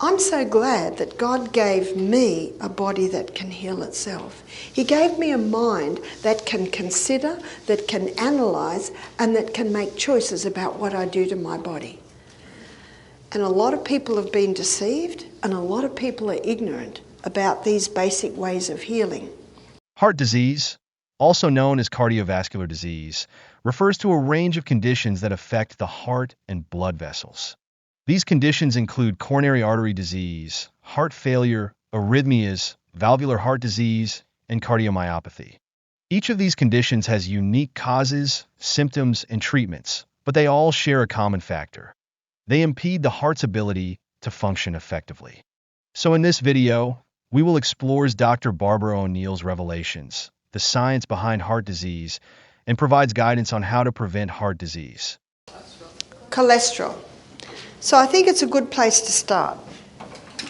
I'm so glad that God gave me a body that can heal itself. He gave me a mind that can consider, that can analyse, and that can make choices about what I do to my body. And a lot of people have been deceived, and a lot of people are ignorant about these basic ways of healing. Heart disease, also known as cardiovascular disease, refers to a range of conditions that affect the heart and blood vessels. These conditions include coronary artery disease, heart failure, arrhythmias, valvular heart disease, and cardiomyopathy. Each of these conditions has unique causes, symptoms, and treatments, but they all share a common factor. They impede the heart's ability to function effectively. So in this video, we will explore Dr. Barbara O'Neill's revelations, the science behind heart disease, and provides guidance on how to prevent heart disease. Cholesterol. So I think it's a good place to start.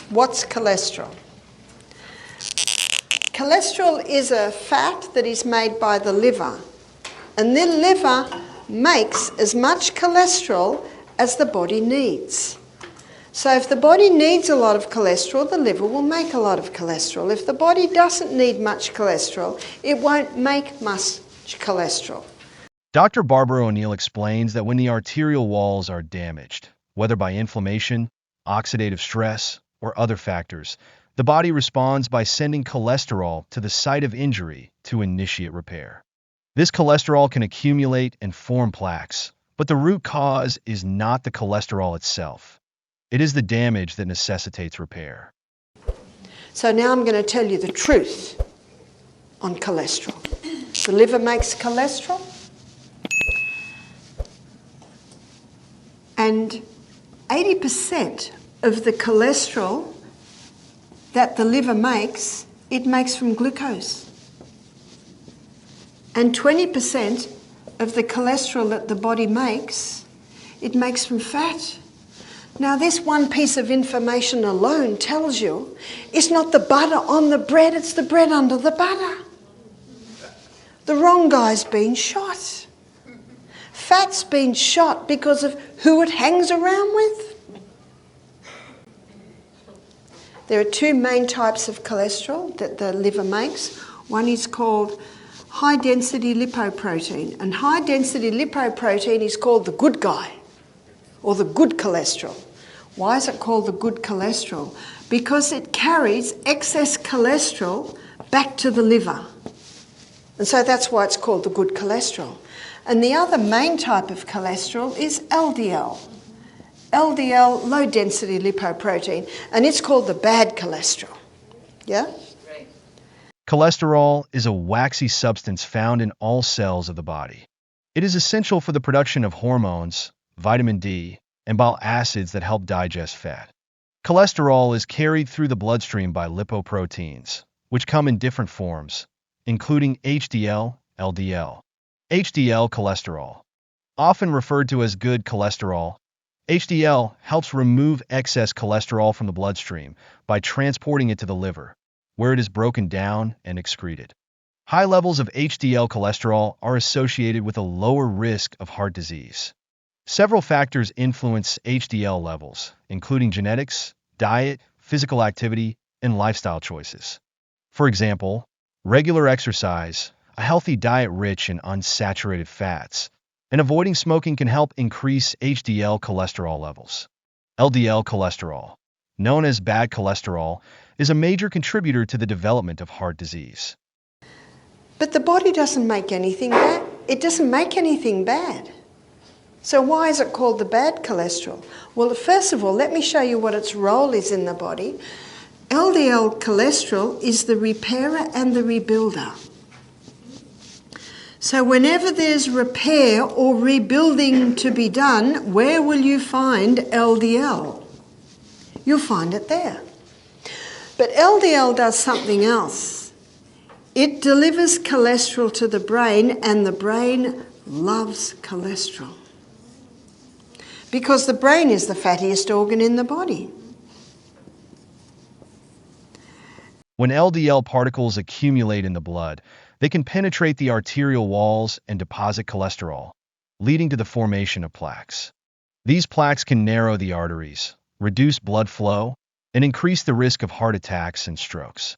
What's cholesterol? Cholesterol is a fat that is made by the liver, and the liver makes as much cholesterol as the body needs. So if the body needs a lot of cholesterol, the liver will make a lot of cholesterol. If the body doesn't need much cholesterol, it won't make much cholesterol. Dr. Barbara O'Neill explains that when the arterial walls are damaged, whether by inflammation, oxidative stress, or other factors, the body responds by sending cholesterol to the site of injury to initiate repair. This cholesterol can accumulate and form plaques, but the root cause is not the cholesterol itself. It is the damage that necessitates repair. So now I'm going to tell you the truth on cholesterol. The liver makes cholesterol, and 80% of the cholesterol that the liver makes, it makes from glucose. And 20% of the cholesterol that the body makes, it makes from fat. Now this one piece of information alone tells you it's not the butter on the bread, it's the bread under the butter. The wrong guy's been shot. Fat's been shot because of who it hangs around with. There are two main types of cholesterol that the liver makes. One is called high-density lipoprotein, and high-density lipoprotein is called the good guy, or the good cholesterol. Why is it called the good cholesterol? Because it carries excess cholesterol back to the liver. And so that's why it's called the good cholesterol. And the other main type of cholesterol is LDL. LDL, low-density lipoprotein, and it's called the bad cholesterol. Yeah? Right. Cholesterol is a waxy substance found in all cells of the body. It is essential for the production of hormones, vitamin D, and bile acids that help digest fat. Cholesterol is carried through the bloodstream by lipoproteins, which come in different forms, including HDL, LDL. HDL cholesterol, often referred to as good cholesterol, HDL helps remove excess cholesterol from the bloodstream by transporting it to the liver, where it is broken down and excreted. High levels of HDL cholesterol are associated with a lower risk of heart disease. Several factors influence HDL levels, including genetics, diet, physical activity, and lifestyle choices. For example, regular exercise, a healthy diet rich in unsaturated fats, and avoiding smoking can help increase HDL cholesterol levels. LDL cholesterol, known as bad cholesterol, is a major contributor to the development of heart disease. But the body doesn't make anything bad. It doesn't make anything bad. So why is it called the bad cholesterol? Well, first of all, let me show you what its role is in the body. LDL cholesterol is the repairer and the rebuilder. So whenever there's repair or rebuilding to be done, where will you find LDL? You'll find it there. But LDL does something else. It delivers cholesterol to the brain, and the brain loves cholesterol. Because the brain is the fattiest organ in the body. When LDL particles accumulate in the blood, they can penetrate the arterial walls and deposit cholesterol, leading to the formation of plaques. These plaques can narrow the arteries, reduce blood flow, and increase the risk of heart attacks and strokes.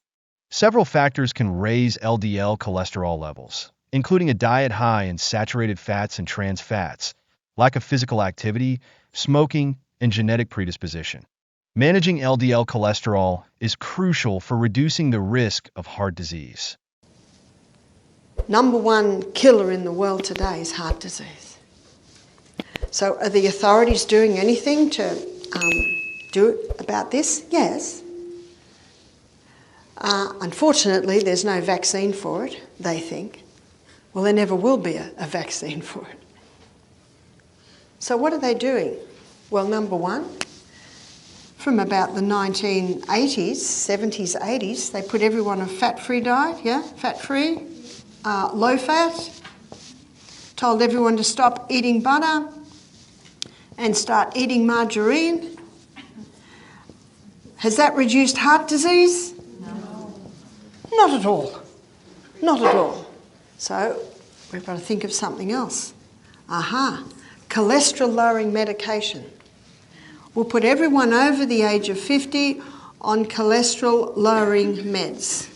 Several factors can raise LDL cholesterol levels, including a diet high in saturated fats and trans fats, lack of physical activity, smoking, and genetic predisposition. Managing LDL cholesterol is crucial for reducing the risk of heart disease. Number one killer in the world today is heart disease. So are the authorities doing anything to do about this? Yes. Unfortunately, there's no vaccine for it, they think. Well, there never will be a vaccine for it. So what are they doing? Well, number one, from about the 1980s, 70s, 80s, they put everyone on a fat-free diet, fat-free, low fat, told everyone to stop eating butter and start eating margarine. Has that reduced heart disease? No. Not at all. Not at all. So we've got to think of something else. Cholesterol-lowering medication. We'll put everyone over the age of 50 on cholesterol-lowering meds.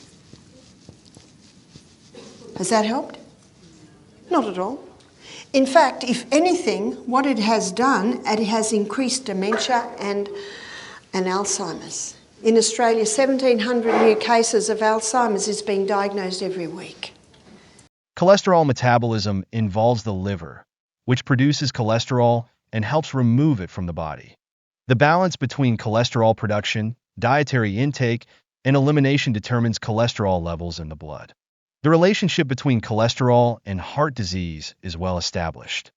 Has that helped? Not at all. In fact, if anything, what it has done, it has increased dementia and Alzheimer's. In Australia, 1,700 new cases of Alzheimer's is being diagnosed every week. Cholesterol metabolism involves the liver, which produces cholesterol and helps remove it from the body. The balance between cholesterol production, dietary intake, and elimination determines cholesterol levels in the blood. The relationship between cholesterol and heart disease is well established.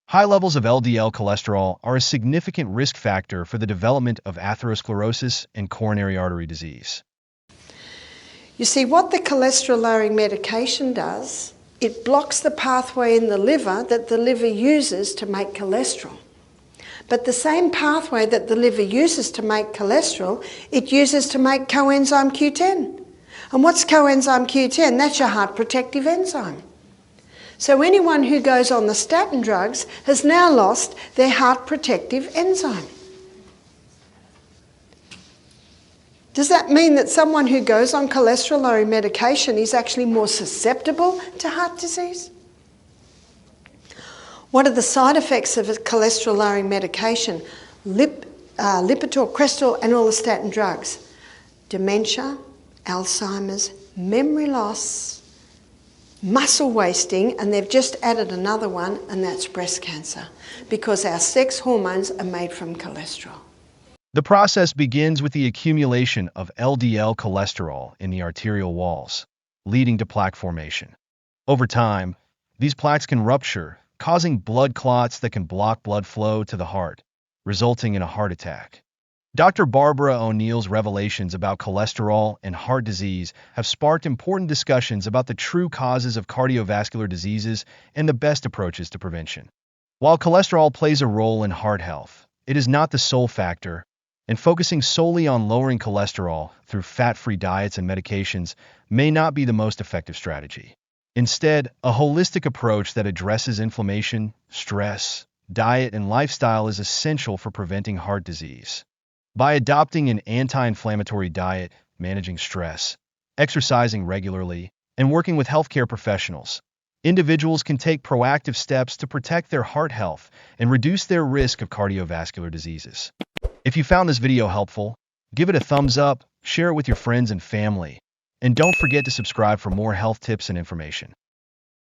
High levels of LDL cholesterol are a significant risk factor for the development of atherosclerosis and coronary artery disease. You see, what the cholesterol-lowering medication does, it blocks the pathway in the liver that the liver uses to make cholesterol. But the same pathway that the liver uses to make cholesterol, it uses to make coenzyme Q10. And what's coenzyme Q10? That's your heart protective enzyme. So anyone who goes on the statin drugs has now lost their heart protective enzyme. Does that mean that someone who goes on cholesterol-lowering medication is actually more susceptible to heart disease? What are the side effects of a cholesterol-lowering medication? Lipitor, Crestor, and all the statin drugs. Dementia, Alzheimer's, memory loss, muscle wasting, and they've just added another one, and that's breast cancer, because our sex hormones are made from cholesterol. The process begins with the accumulation of LDL cholesterol in the arterial walls, leading to plaque formation. Over time, these plaques can rupture, causing blood clots that can block blood flow to the heart, resulting in a heart attack. Dr. Barbara O'Neill's revelations about cholesterol and heart disease have sparked important discussions about the true causes of cardiovascular diseases and the best approaches to prevention. While cholesterol plays a role in heart health, it is not the sole factor, and focusing solely on lowering cholesterol through fat-free diets and medications may not be the most effective strategy. Instead, a holistic approach that addresses inflammation, stress, diet, and lifestyle is essential for preventing heart disease. By adopting an anti-inflammatory diet, managing stress, exercising regularly, and working with healthcare professionals, individuals can take proactive steps to protect their heart health and reduce their risk of cardiovascular diseases. If you found this video helpful, give it a thumbs up, share it with your friends and family, and don't forget to subscribe for more health tips and information.